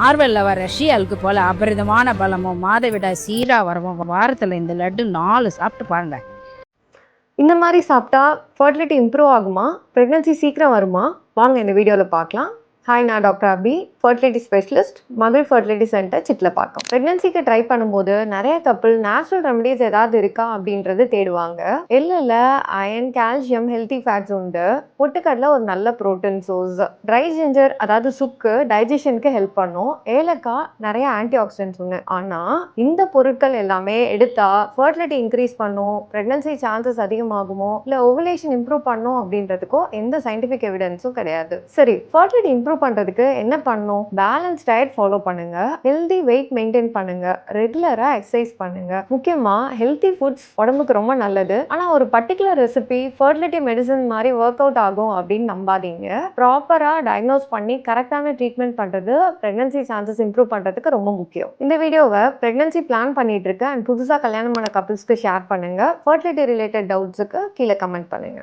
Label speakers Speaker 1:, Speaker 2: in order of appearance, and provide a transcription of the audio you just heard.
Speaker 1: மார்வெல்ல வர ஷியாலுக்கு போல அபரிதமான பலமும் மாதவிடாய் சீரா வரவும் வாரத்தில் இந்த லட்டு 4 சாப்பிட்டு பாருங்க.
Speaker 2: இந்த மாதிரி சாப்பிட்டா ஃபர்டிலிட்டி இம்ப்ரூவ் ஆகுமா? ப்ரெக்னன்சி சீக்கிரம் வருமா? வாங்க இந்த வீடியோவில் பார்க்கலாம். ஹாய், நான் டாக்டர் அபி, ஃபர்டிலிட்டி ஸ்பெஷலிஸ்ட், மகள் ஃபர்டிலிட்டி சென்டர் சிட்லப்பாக்கம். ப்ரெக்னன்சிக்கு ட்ரை பண்ணும்போது நிறைய கப்பிள் நேச்சுரல் ரெமடிஸ் ஏதாவது இருக்கா அப்படின்றது தேடுவாங்க. எள்ளில் அயன், கால்சியம், ஹெல்த்தி ஃபேட்ஸ் உண்டு. பொட்டுக்கடலை ஒரு நல்ல ப்ரோட்டீன் சோர்ஸ். ட்ரை ஜிஞ்சர் அதாவது சுக்கு டைஜஷனுக்கு ஹெல்ப் பண்ணும். ஏலக்காய் நிறைய ஆன்டி ஆக்சிடென்ட்ஸ் உண்டு. ஆனால் இந்த பொருட்கள் எல்லாமே எடுத்தா ஃபர்டிலிட்டி இன்க்ரீஸ் பண்ணும், ப்ரெக்னன்சி சான்சஸ் அதிகமாகுமோ இல்லை ஓவலேஷன் இம்ப்ரூவ் பண்ணும் அப்படின்றதுக்கோ எந்த சயின்டிஃபிக் எவிடன்ஸும் கிடையாது. சரி, ஃபர்டிலிட்டி இம்ப்ரூவ் பண்றதுக்கு என்ன பண்ணணும்? பேலன்ஸ் டயட் ஃபாலோ பண்ணுங்க, ஹெல்தி வெயிட் மெயின்டைன் பண்ணுங்க, ரெகுலரா எக்ஸசைஸ் பண்ணுங்க. முக்கியமா ஹெல்தி ஃபுட்ஸ் உடம்புக்கு ரொம்ப நல்லது. ஆனா ஒரு பர்டிகுலர் ரெசிபி ஃபர்டிலிட்டி மெடிசன் மாதிரி ஒர்க் அவுட் ஆகும் அப்படின்னு நம்பாதீங்க. ப்ராப்பரா டயக்னோஸ் பண்ணி கரெக்டான ட்ரீட்மெண்ட் பண்றது பிரெக்னன்சி சான்சஸ் இம்ப்ரூவ் பண்றதுக்கு ரொம்ப முக்கியம். இந்த வீடியோவை பிரெக்னன்சி பிளான் பண்ணிட்டு இருக்க அண்ட் புதுசா கல்யாணமான கப்பிள்ஸ்க்கு ஷேர் பண்ணுங்க. ஃபர்டிலிட்டி ரிலேட்டட் டவுட்ஸுக்கு கீழே கமெண்ட் பண்ணுங்க.